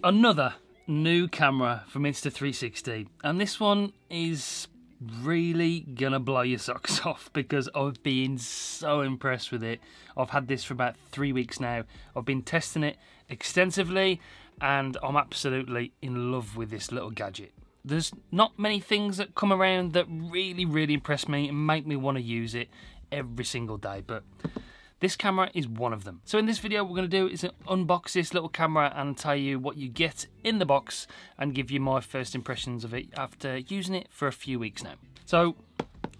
Another new camera from Insta360, and this one is really gonna blow your socks off because I've been so impressed with it. I've had this for about 3 weeks now. I've been testing it extensively and I'm absolutely in love with this little gadget. There's not many things that come around that really impress me and make me want to use it every single day, but this camera is one of them. So in this video, what we're going to do is unbox this little camera and tell you what you get in the box and give you my first impressions of it after using it for a few weeks now. So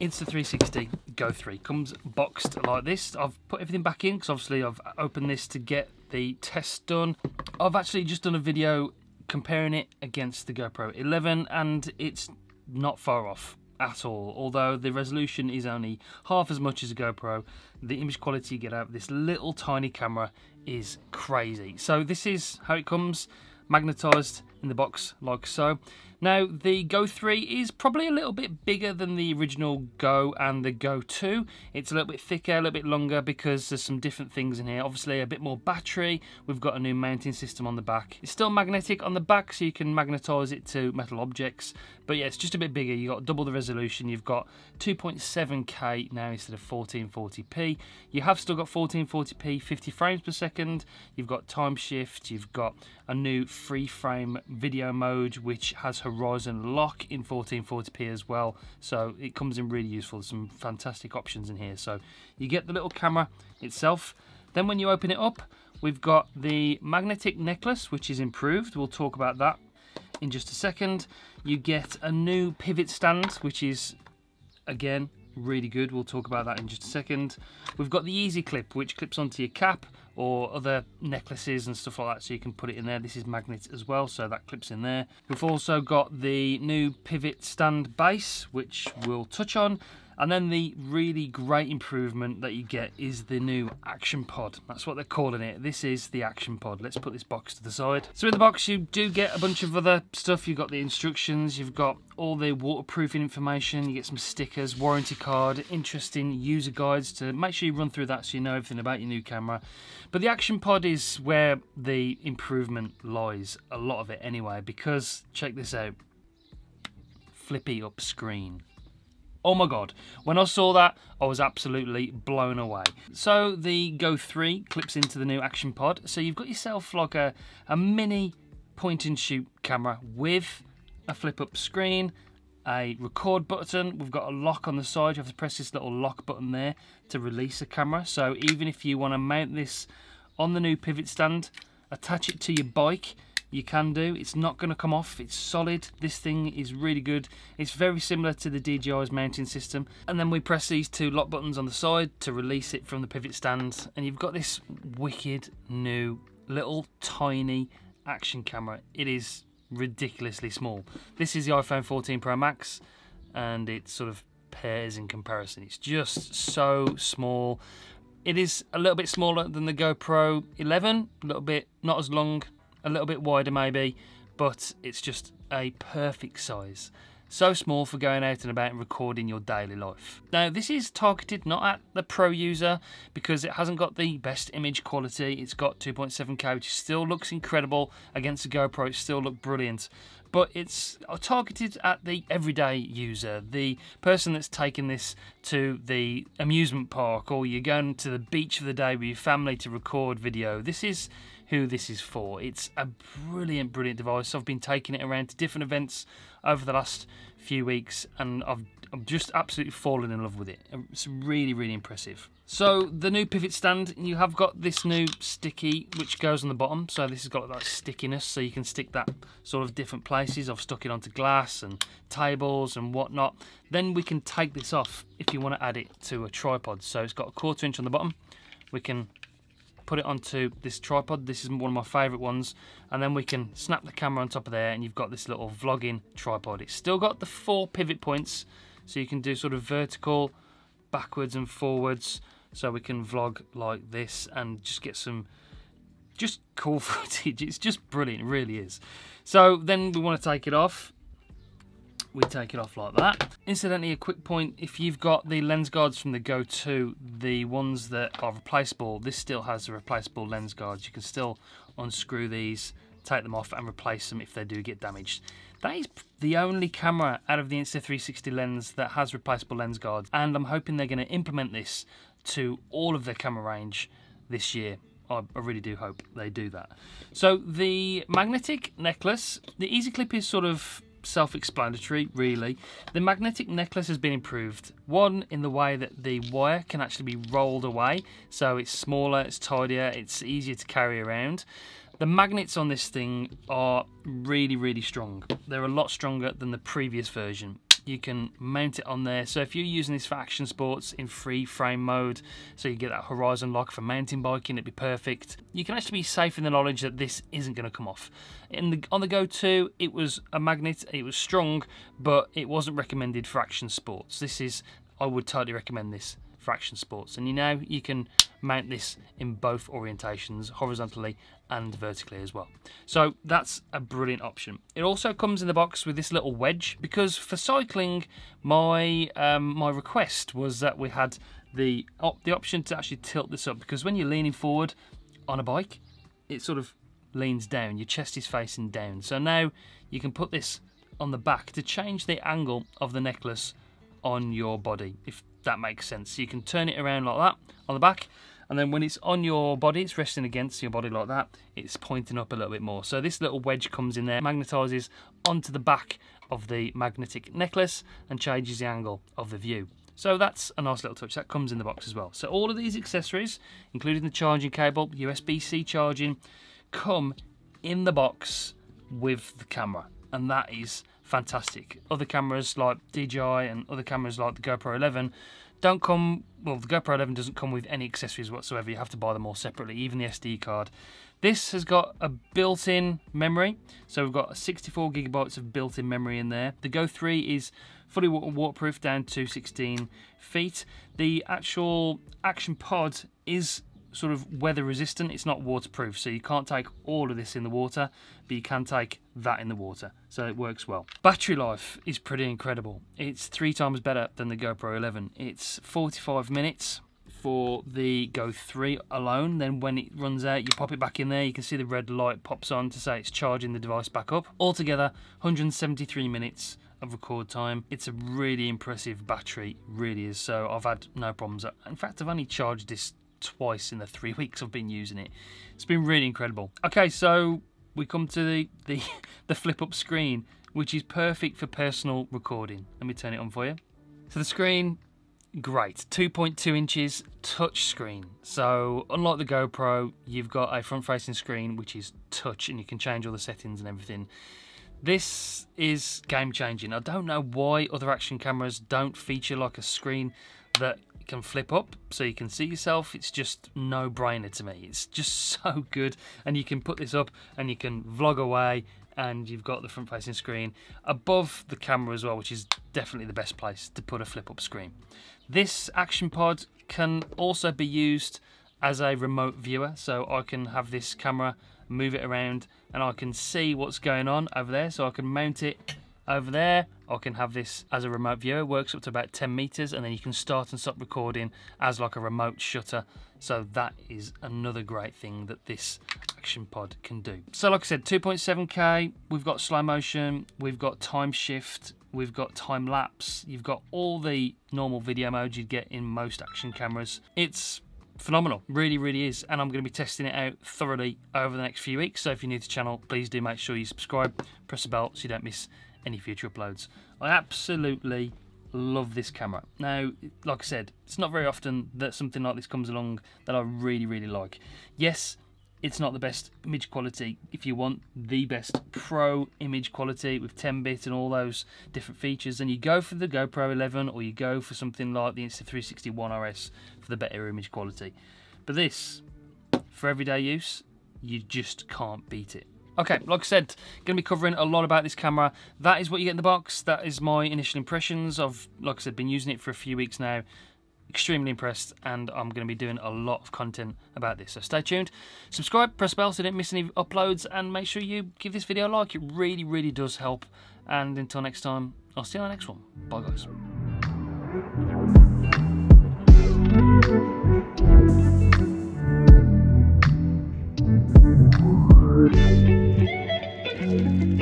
Insta360 Go 3 comes boxed like this. I've put everything back in because obviously I've opened this to get the test done. I've actually just done a video comparing it against the GoPro 11 and it's not far off at all. Although the resolution is only half as much as a GoPro, the image quality you get out of this little tiny camera is crazy. So this is how it comes, magnetized in the box like so. Now the Go 3 is probably a little bit bigger than the original Go and the Go 2. It's a little bit thicker, a little bit longer because there's some different things in here. Obviously a bit more battery. We've got a new mounting system on the back. It's still magnetic on the back so you can magnetize it to metal objects. But yeah, it's just a bit bigger. You've got double the resolution. You've got 2.7K now instead of 1440p. You have still got 1440p, 50 frames per second. You've got time shift. You've got a new free frame video mode which has horizon lock in 1440p as well, so it comes in really useful. There's some fantastic options in here. So you get the little camera itself. Then when you open it up, we've got the magnetic necklace which is improved. We'll talk about that in just a second. You get a new pivot stand which is again really good. We'll talk about that in just a second. We've got the easy clip which clips onto your cap or other necklaces and stuff like that, so you can put it in there. This is magnet as well, so that clips in there. We've also got the new pivot stand base which we'll touch on, and then the really great improvement that you get is the new ACTIONPOD. That's what they're calling it. This is the ACTIONPOD. Let's put this box to the side. So in the box you do get a bunch of other stuff. You've got the instructions, you've got all the waterproofing information, you get some stickers, warranty card, interesting user guides to make sure you run through that so you know everything about your new camera. But the ACTIONPOD is where the improvement lies, a lot of it anyway, because check this out, flippy up screen. Oh my god, when I saw that, I was absolutely blown away. So the Go 3 clips into the new ACTIONPOD. So you've got yourself like a mini point and shoot camera with a flip up screen, a record button. We've got a lock on the side. You have to press this little lock button there to release the camera. So even if you want to mount this on the new pivot stand, attach it to your bike, you can do. It's not going to come off. It's solid. This thing is really good. It's very similar to the DJI's mounting system. And then we press these two lock buttons on the side to release it from the pivot stand, and you've got this wicked new little tiny action camera. It is ridiculously small. This is the iPhone 14 Pro Max and it sort of pairs in comparison. It's just so small. It is a little bit smaller than the GoPro 11, a little bit not as long, a little bit wider maybe, but it's just a perfect size. So small for going out and about and recording your daily life. Now this is targeted not at the pro user because it hasn't got the best image quality. It's got 2.7K which still looks incredible. Against the GoPro it still looks brilliant. But it's targeted at the everyday user, the person that's taking this to the amusement park or you're going to the beach for the day with your family to record video. This is who this is for. It's a brilliant device. I've been taking it around to different events over the last few weeks and I've just absolutely fallen in love with it. It's really impressive. So the new pivot stand, you have got this new sticky which goes on the bottom. So this has got that stickiness so you can stick that sort of different places. I've stuck it onto glass and tables and whatnot. Then we can take this off if you want to add it to a tripod. So it's got a 1/4 inch on the bottom. We can put it onto this tripod. This is one of my favourite ones, and then we can snap the camera on top of there and you've got this little vlogging tripod. It's still got the 4 pivot points so you can do sort of vertical, backwards and forwards, so we can vlog like this and just get some just cool footage. It's just brilliant, it really is. So then we want to take it off. We take it off like that. Incidentally, a quick point, if you've got the lens guards from the Go 2, the ones that are replaceable, this still has the replaceable lens guards. You can still unscrew these take them off and replace them if they do get damaged. That is the only camera out of the Insta360 lens that has replaceable lens guards, and I'm hoping they're going to implement this to all of their camera range this year. I really do hope they do that. So the magnetic necklace, the Easy Clip is sort of self-explanatory, really. The magnetic necklace has been improved. One, in the way that the wire can actually be rolled away, so it's smaller, it's tidier, it's easier to carry around. The magnets on this thing are really, really strong. They're a lot stronger than the previous version. You can mount it on there. So if you're using this for action sports in free frame mode, so you get that horizon lock for mountain biking, it'd be perfect. You can actually be safe in the knowledge that this isn't going to come off. On the Go 2, it was a magnet, it was strong, but it wasn't recommended for action sports. I would totally recommend this for action sports. And you can mount this in both orientations, horizontally and vertically as well. So that's a brilliant option. It also comes in the box with this little wedge, because for cycling, my request was that we had the option to actually tilt this up, because when you're leaning forward on a bike, it sort of leans down, your chest is facing down. So now you can put this on the back to change the angle of the necklace on your body, if that makes sense. So you can turn it around like that on the back, and then when it's on your body, it's resting against your body like that, it's pointing up a little bit more. So this little wedge comes in there, magnetises onto the back of the magnetic necklace and changes the angle of the view. So that's a nice little touch. That comes in the box as well. So all of these accessories, including the charging cable, USB-C charging, come in the box with the camera, and that is fantastic. Other cameras like DJI and other cameras like the GoPro 11 don't come, well, the GoPro 11 doesn't come with any accessories whatsoever. You have to buy them all separately, even the SD card. This has got a built-in memory, so we've got 64 gigabytes of built-in memory in there. The Go 3 is fully waterproof down to 16 feet. The actual ACTIONPOD is sort of weather resistant. It's not waterproof, so you can't take all of this in the water, but you can take that in the water, so it works well. Battery life is pretty incredible. It's 3 times better than the GoPro 11. It's 45 minutes for the Go 3 alone. Then when it runs out, you pop it back in there, you can see the red light pops on to say it's charging the device back up. Altogether 173 minutes of record time. It's a really impressive battery, really is. So I've had no problems. In fact, I've only charged this twice in the 3 weeks I've been using it. It's been really incredible. Okay, so we come to the flip up screen, which is perfect for personal recording. Let me turn it on for you. So the screen, great, 2.2 inches touch screen. So unlike the GoPro, you've got a front facing screen which is touch, and you can change all the settings and everything. This is game changing. I don't know why other action cameras don't feature like a screen that can flip up so you can see yourself. It's just no brainer to me. It's just so good, and you can put this up and you can vlog away, and you've got the front facing screen above the camera as well, which is definitely the best place to put a flip up screen. This ACTIONPOD can also be used as a remote viewer, so I can have this camera, move it around, and I can see what's going on over there, so I can mount it over there. I can have this as a remote viewer. It works up to about 10 meters, and then you can start and stop recording as like a remote shutter. So that is another great thing that this ACTIONPOD can do. So like I said, 2.7K, we've got slow motion, we've got time shift, we've got time lapse, you've got all the normal video modes you'd get in most action cameras. It's phenomenal, really, really is, and I'm going to be testing it out thoroughly over the next few weeks. So if you're new to the channel, please do make sure you subscribe, press the bell so you don't miss any future uploads. I absolutely love this camera. Now, like I said, it's not very often that something like this comes along that I really, really like. Yes, it's not the best image quality. If you want the best pro image quality with 10-bit and all those different features, then you go for the GoPro 11, or you go for something like the Insta360 One RS for the better image quality. But this, for everyday use, you just can't beat it. Okay, like I said, going to be covering a lot about this camera. That is what you get in the box. That is my initial impressions. I've, like I said, been using it for a few weeks now. Extremely impressed, and I'm going to be doing a lot of content about this. So stay tuned, subscribe, press the bell so you don't miss any uploads, and make sure you give this video a like. It really, really does help. And until next time, I'll see you on the next one. Bye, guys. you.